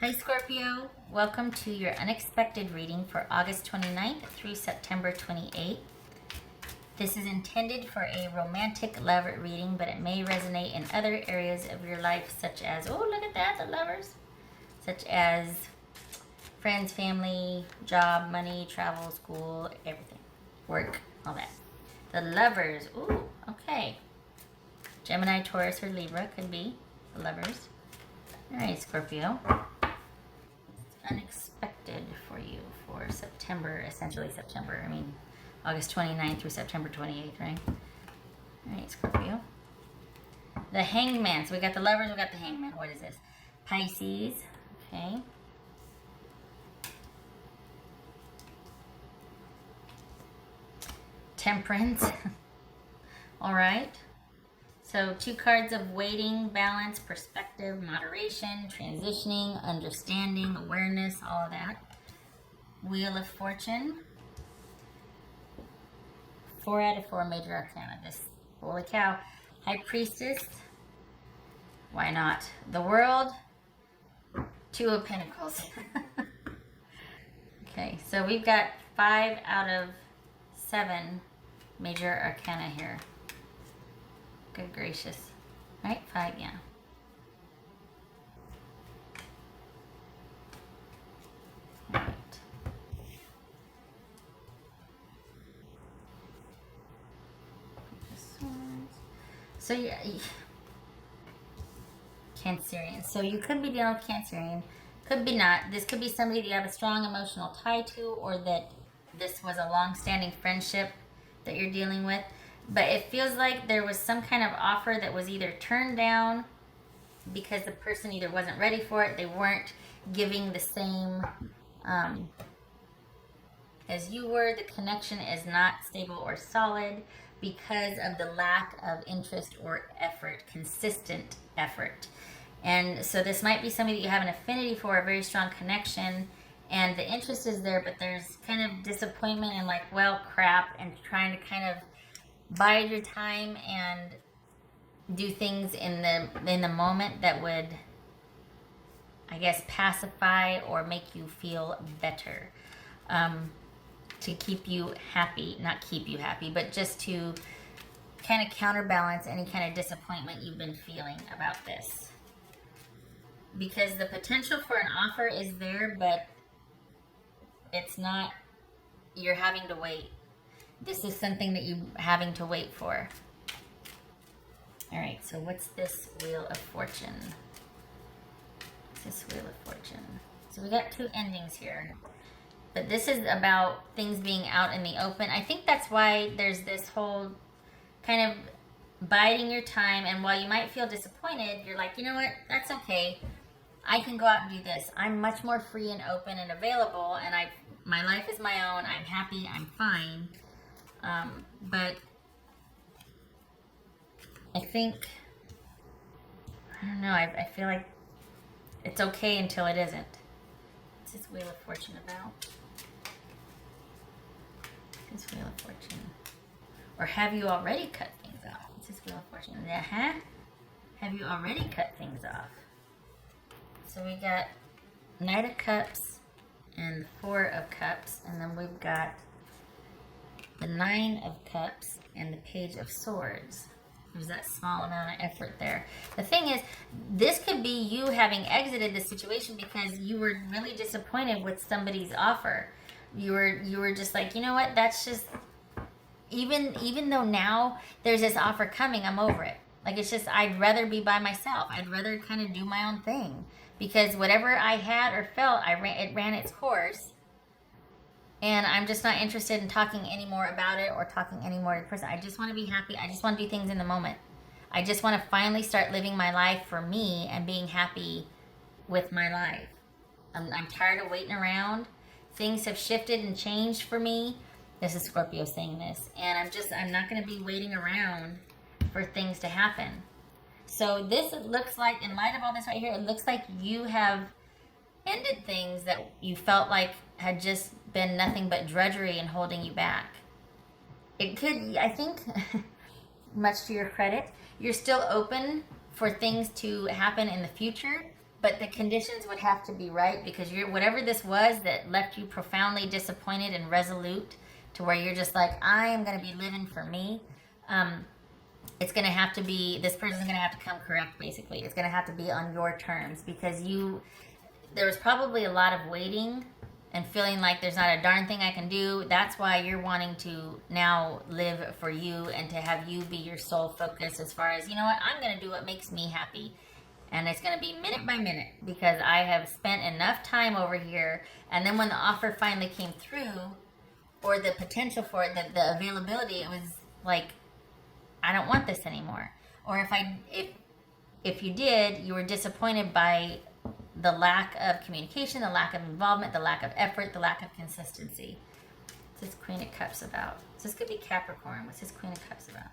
Hi Scorpio, welcome to your unexpected reading for August 29th through September 28th. This is intended for a romantic love reading, but it may resonate in other areas of your life such as, oh look at that, the lovers, such as friends, family, job, money, travel, school, everything, work, all that. The lovers, ooh, okay. Gemini, Taurus, or Libra could be the lovers. All right, Scorpio. Unexpected for you for September, essentially September. I mean, August 29th through September 28th, right? All right, Scorpio. The Hanged Man. So we got the lovers, we got the Hanged Man. What is this? Pisces. Okay. Temperance. All right. So 2 cards of waiting, balance, perspective, moderation, transitioning, understanding, awareness, all of that. Wheel of Fortune. 4 out of 4 major arcana. This, holy cow. High Priestess. Why not? The World. 2 of Pentacles. Okay, so we've got 5 out of 7 major arcana here. Good gracious. Right? 5, yeah. Right. So yeah, Cancerian. So you could be dealing with Cancerian. Could be not. This could be somebody that you have a strong emotional tie to, or that this was a long-standing friendship that you're dealing with. But it feels like there was some kind of offer that was either turned down because the person either wasn't ready for it, they weren't giving the same as you were, the connection is not stable or solid because of the lack of interest or effort, consistent effort. And so this might be somebody that you have an affinity for, a very strong connection, and the interest is there, but there's kind of disappointment and like, well, crap, and trying to kind of bide your time and do things in the moment that would, I guess, pacify or make you feel better, to keep you happy, not keep you happy, but just to kind of counterbalance any kind of disappointment you've been feeling about this. Because the potential for an offer is there, but it's not, you're having to wait. This is something that you're having to wait for. All right, so what's this Wheel of Fortune? What's this Wheel of Fortune? So we got 2 endings here. But this is about things being out in the open. I think that's why there's this whole kind of biding your time. And while you might feel disappointed, you're like, you know what? That's okay. I can go out and do this. I'm much more free and open and available. And my life is my own. I'm happy. I'm fine. But I think, I don't know, I feel like it's okay until it isn't. What's this Wheel of Fortune about? This Wheel of Fortune. Or have you already cut things off? What's this Wheel of Fortune? Uh-huh. Have you already cut things off? So we got Knight of Cups and 4 of Cups, and then we've got the 9 of Cups and the Page of Swords. There's that small amount of effort there. The thing is, this could be you having exited the situation because you were really disappointed with somebody's offer. You were just like, you know what, that's just, even though now there's this offer coming, I'm over it. Like, it's just, I'd rather be by myself. I'd rather kind of do my own thing. Because whatever I had or felt, it ran its course. And I'm just not interested in talking anymore about it or talking anymore to the person. I just want to be happy. I just want to do things in the moment. I just want to finally start living my life for me and being happy with my life. I'm tired of waiting around. Things have shifted and changed for me. This is Scorpio saying this. And I'm not going to be waiting around for things to happen. So this looks like, in light of all this right here, it looks like you have ended things that you felt like had just been nothing but drudgery and holding you back. It could, I think, much to your credit, you're still open for things to happen in the future, but the conditions would have to be right, because you're, whatever this was that left you profoundly disappointed and resolute to where you're just like, I am going to be living for me. It's going to have to be, this person's going to have to come correct, basically. It's going to have to be on your terms, because there was probably a lot of waiting and feeling like there's not a darn thing I can do. That's why you're wanting to now live for you and to have you be your sole focus, as far as, you know what, I'm going to do what makes me happy. And it's going to be minute by minute, because I have spent enough time over here. And then when the offer finally came through, or the potential for it, the availability, it was like, I don't want this anymore. Or if you did, you were disappointed by the lack of communication, the lack of involvement, the lack of effort, the lack of consistency. What's this Queen of Cups about? So this could be Capricorn. What's this Queen of Cups about?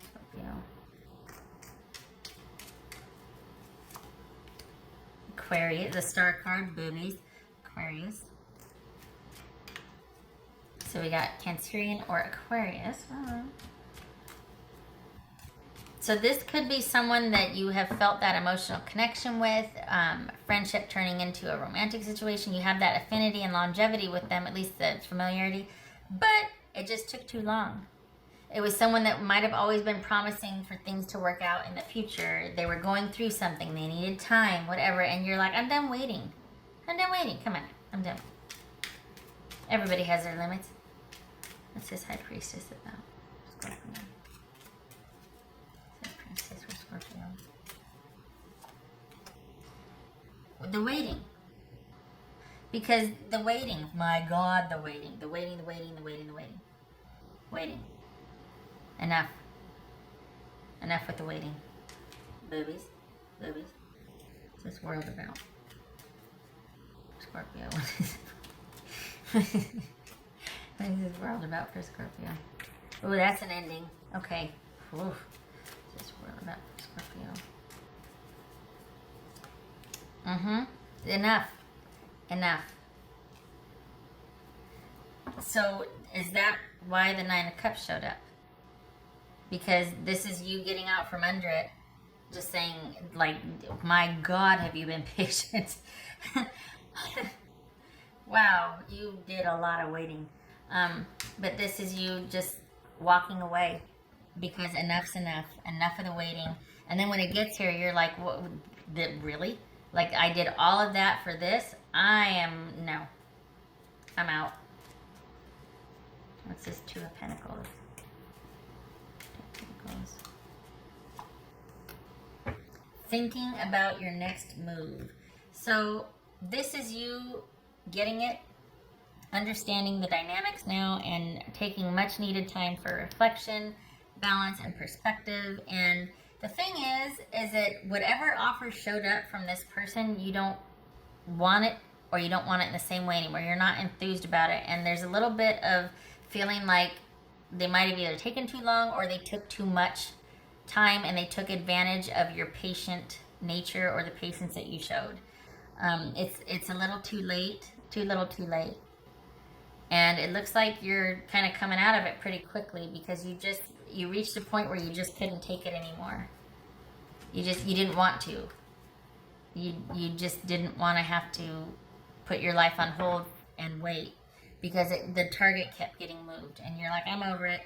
Scorpio. Aquarius, the star card, boobies. Aquarius. So we got Cancerian or Aquarius. So this could be someone that you have felt that emotional connection with, friendship turning into a romantic situation. You have that affinity and longevity with them, at least the familiarity, but it just took too long. It was someone that might have always been promising for things to work out in the future. They were going through something, they needed time, whatever, and you're like, I'm done waiting. I'm done waiting, come on, I'm done. Everybody has their limits. What's this High Priestess about? Scorpio. Princess or Scorpio. The waiting. Because the waiting, my God, the waiting. The waiting. Waiting. Enough. Enough with the waiting. Boobies. What's this world about? Scorpio. What is this world about for Scorpio? Oh, that's an ending. Okay. Oof. This world about Scorpio. Enough. So is that why the Nine of Cups showed up? Because this is you getting out from under it, just saying, like, my God, have you been patient? Wow, you did a lot of waiting. But this is you just walking away, because enough's enough of the waiting. And then when it gets here, you're like, what, really? Like, I did all of that for this? No. I'm out. What's this Two of Pentacles? Thinking about your next move. So this is you getting it, understanding the dynamics now, and taking much needed time for reflection, balance, and perspective. And the thing is that whatever offer showed up from this person, you don't want it, or you don't want it in the same way anymore. You're not enthused about it. And there's a little bit of feeling like they might have either taken too long, or they took too much time and they took advantage of your patient nature or the patience that you showed. It's a little too late. And it looks like you're kind of coming out of it pretty quickly, because you reached a point where you just couldn't take it anymore. You didn't want to. You just didn't want to have to put your life on hold and wait, because the target kept getting moved, and you're like, I'm over it.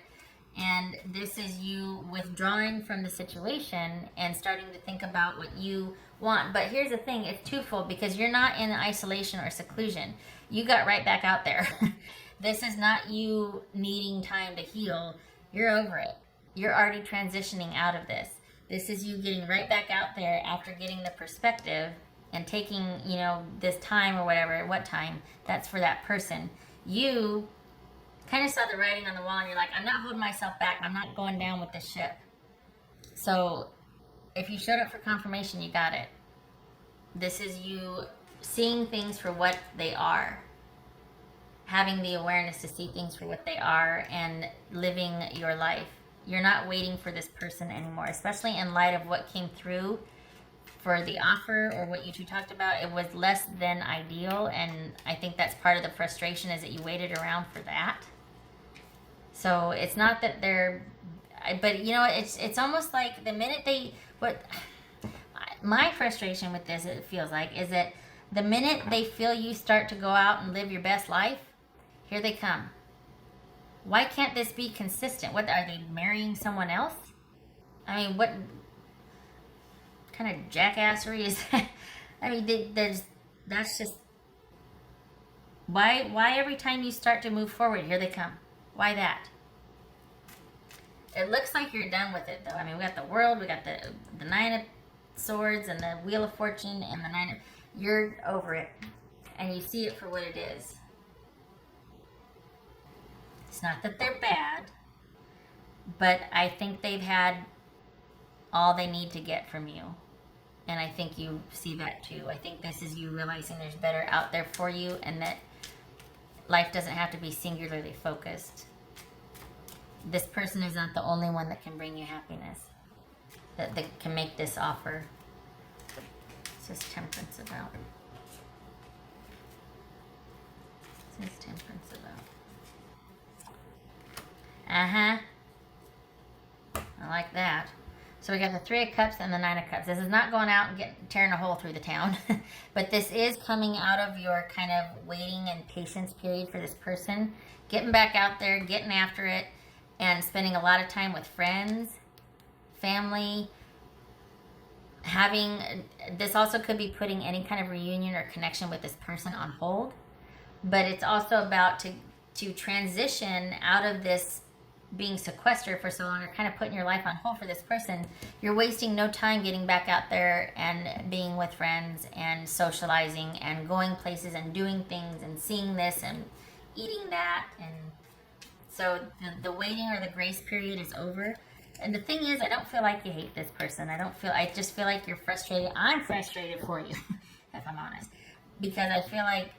And this is you withdrawing from the situation and starting to think about what you want. But here's the thing, it's twofold, because you're not in isolation or seclusion. You got right back out there. This is not you needing time to heal. You're over it. You're already transitioning out of this. This is you getting right back out there after getting the perspective and taking, this time or whatever, what time, that's for that person. You kind of saw the writing on the wall, and you're like, I'm not holding myself back. I'm not going down with this ship. So if you showed up for confirmation, you got it. This is you seeing things for what they are, having the awareness to see things for what they are, and living your life. You're not waiting for this person anymore, especially in light of what came through for the offer, or what you two talked about. It was less than ideal, and I think that's part of the frustration, is that you waited around for that. So it's not that they're, but it's almost like the minute my frustration with this, it feels like, is that the minute they feel you start to go out and live your best life, here they come. Why can't this be consistent? What, are they marrying someone else? I mean, what kind of jackassery is that? I mean, that's just, why every time you start to move forward, here they come? Why that? It looks like you're done with it, though. I mean, we got the World, we got the Nine of Swords, and the Wheel of Fortune, and the Nine of... You're over it, and you see it for what it is. It's not that they're bad, but I think they've had all they need to get from you. And I think you see that too. I think this is you realizing there's better out there for you, and that life doesn't have to be singularly focused. This person is not the only one that can bring you happiness, that can make this offer. What's this Temperance about? What's this Temperance about? Uh-huh. I like that. So we got the Three of Cups and the Nine of Cups. This is not going out and tearing a hole through the town. But this is coming out of your kind of waiting and patience period for this person. Getting back out there, getting after it, and spending a lot of time with friends, family. This also could be putting any kind of reunion or connection with this person on hold. But it's also about to transition out of this being sequestered for so long, or kind of putting your life on hold for this person. You're wasting no time getting back out there and being with friends and socializing and going places and doing things and seeing this and eating that. And so the waiting or the grace period is over. And the thing is, I don't feel like you hate this person. I just feel like you're frustrated. I'm frustrated for you, if I'm honest, because I feel like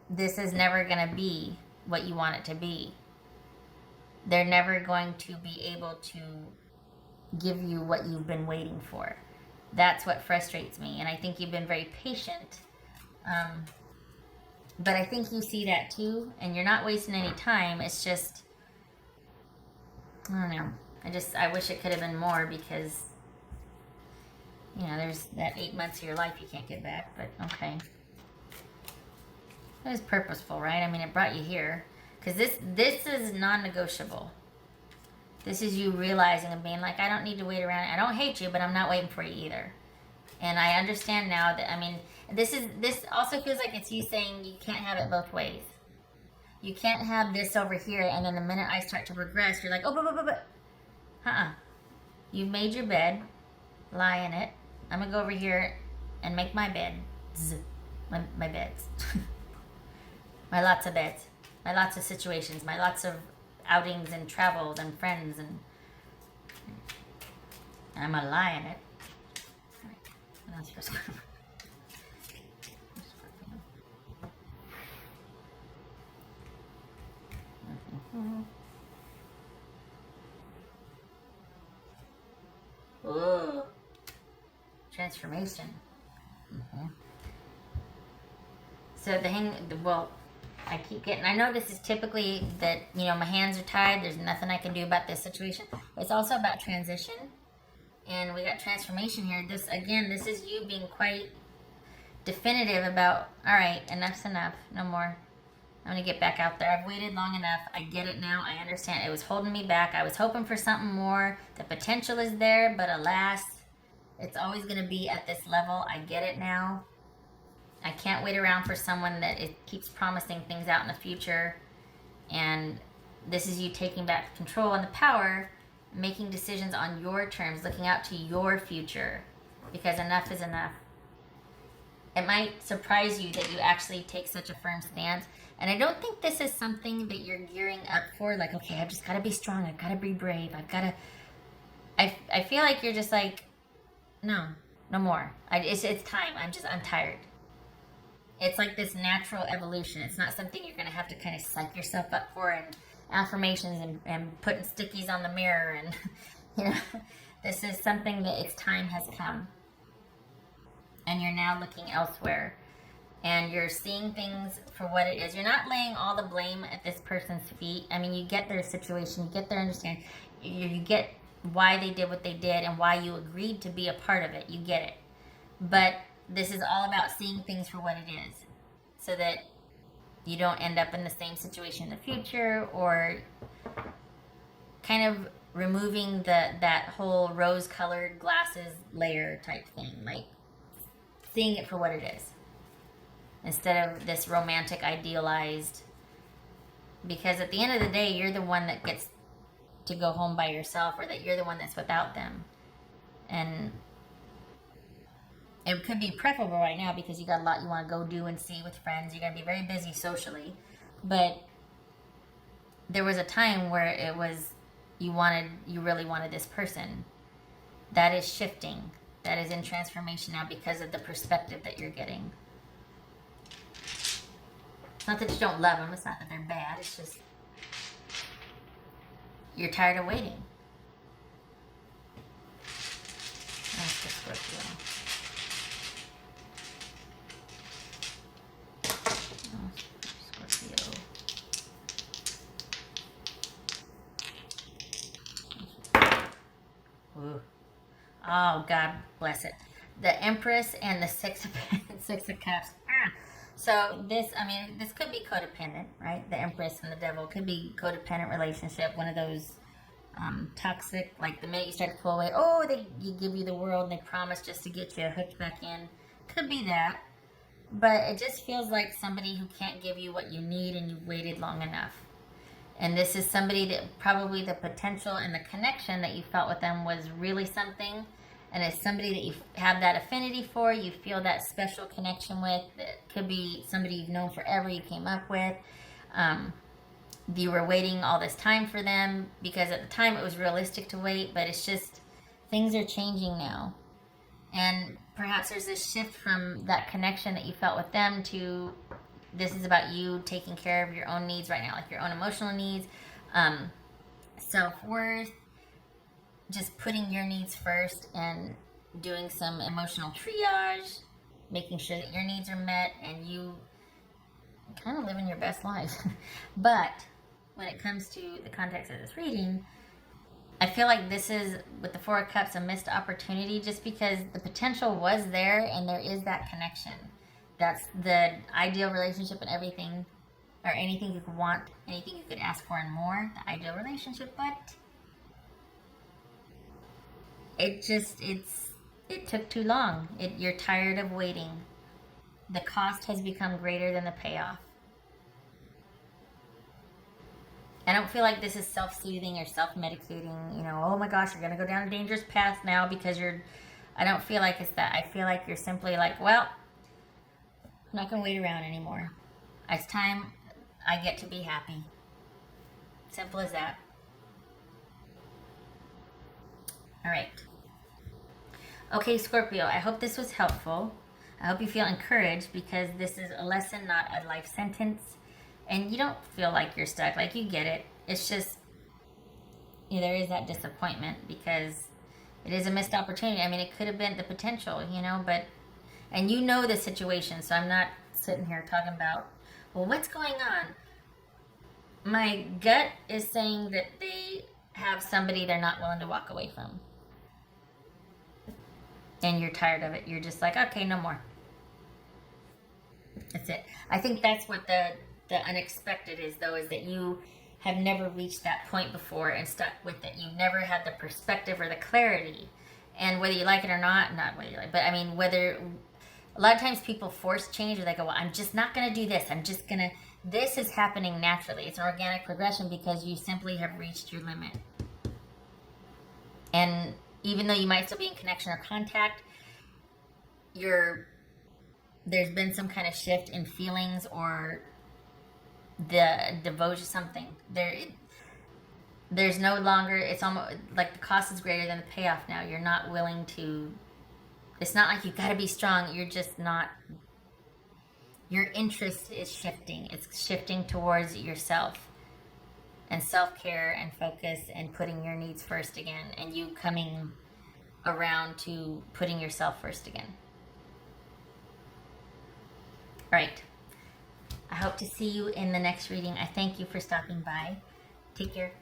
this is never going to be what you want it to be. They're never going to be able to give you what you've been waiting for. That's what frustrates me. And I think you've been very patient. But I think you see that too. And you're not wasting any time. It's just, I don't know. I wish it could have been more, because, there's that 8 months of your life you can't get back. But okay. It was purposeful, right? I mean, it brought you here. Because this is non-negotiable. This is you realizing and being like, I don't need to wait around. I don't hate you, but I'm not waiting for you either. And I understand now that, I mean, this also feels like it's you saying you can't have it both ways. You can't have this over here, and then the minute I start to progress, you're like, oh, but. You've made your bed. Lie in it. I'm going to go over here and make my bed. My beds. My lots of beds. My lots of situations, my lots of outings and travels and friends, and I'm gonna lie in it. All right. What else for Scorpio? Ooh. Transformation. So I know this is typically that, my hands are tied. There's nothing I can do about this situation. It's also about transition. And we got transformation here. This is you being quite definitive about, all right, enough's enough. No more. I'm going to get back out there. I've waited long enough. I get it now. I understand. It was holding me back. I was hoping for something more. The potential is there, but alas, it's always going to be at this level. I get it now. I can't wait around for someone that it keeps promising things out in the future. And this is you taking back control and the power, making decisions on your terms, looking out to your future, because enough is enough. It might surprise you that you actually take such a firm stance. And I don't think this is something that you're gearing up for, like, okay, I've just got to be strong. I've got to be brave. I feel like you're just like, no more. It's time. I'm tired. It's like this natural evolution. It's not something you're going to have to kind of psych yourself up for, and affirmations and putting stickies on the mirror. And, this is something that its time has come. And you're now looking elsewhere. And you're seeing things for what it is. You're not laying all the blame at this person's feet. I mean, you get their situation. You get their understanding. You get why they did what they did and why you agreed to be a part of it. You get it. But this is all about seeing things for what it is, so that you don't end up in the same situation in the future, or kind of removing that whole rose-colored glasses layer type thing, like seeing it for what it is instead of this romantic idealized, because at the end of the day you're the one that gets to go home by yourself, or that you're the one that's without them. And it could be preferable right now because you got a lot you want to go do and see with friends. You're going to be very busy socially. But there was a time where it was you really wanted this person. That is shifting. That is in transformation now because of the perspective that you're getting. It's not that you don't love them. It's not that they're bad. It's just you're tired of waiting. That's the Scorpio. Ooh. Oh, God bless it. The Empress and the Six of Cups. So this could be codependent, right? The Empress and the Devil could be codependent relationship. One of those toxic, like the minute you start to pull away, you give you the world and they promise just to get you hooked back in. Could be that. But it just feels like somebody who can't give you what you need and you've waited long enough. And this is somebody that probably the potential and the connection that you felt with them was really something. And it's somebody that you have that affinity for, you feel that special connection with. It could be somebody you've known forever, you came up with. You were waiting all this time for them because at the time it was realistic to wait, but it's just things are changing now. And perhaps there's this shift from that connection that you felt with them to this is about you taking care of your own needs right now, like your own emotional needs, self-worth, just putting your needs first and doing some emotional triage, making sure that your needs are met and you kind of living your best life. But when it comes to the context of this reading, I feel like this is, with the Four of Cups, a missed opportunity just because the potential was there and there is that connection. That's the ideal relationship and everything, or anything you could want, anything you could ask for and more, the ideal relationship, but it took too long. You're tired of waiting. The cost has become greater than the payoff. I don't feel like this is self-soothing or self-medicating, oh my gosh, you're going to go down a dangerous path now because I don't feel like it's that. I feel like you're simply like, well, I'm not going to wait around anymore. It's time I get to be happy. Simple as that. All right. Okay, Scorpio, I hope this was helpful. I hope you feel encouraged because this is a lesson, not a life sentence. And you don't feel like you're stuck. Like, you get it. It's just, there is that disappointment because it is a missed opportunity. I mean, it could have been the potential, but, and the situation. So I'm not sitting here talking about, well, what's going on? My gut is saying that they have somebody they're not willing to walk away from. And you're tired of it. You're just like, okay, no more. That's it. I think that's what the unexpected is, though, is that you have never reached that point before and stuck with it. You've never had the perspective or the clarity. And whether you like it or not whether you like, but I mean, whether, a lot of times people force change or they go, well, I'm just not going to do this. This is happening naturally. It's an organic progression because you simply have reached your limit. And even though you might still be in connection or contact, there's been some kind of shift in feelings or the devotion, something. There's no longer, it's almost like the cost is greater than the payoff now. You're not willing to, it's not like you've got to be strong. You're just not, your interest is shifting. It's shifting towards yourself and self-care and focus and putting your needs first again, and you coming around to putting yourself first again. All right. I hope to see you in the next reading. I thank you for stopping by. Take care.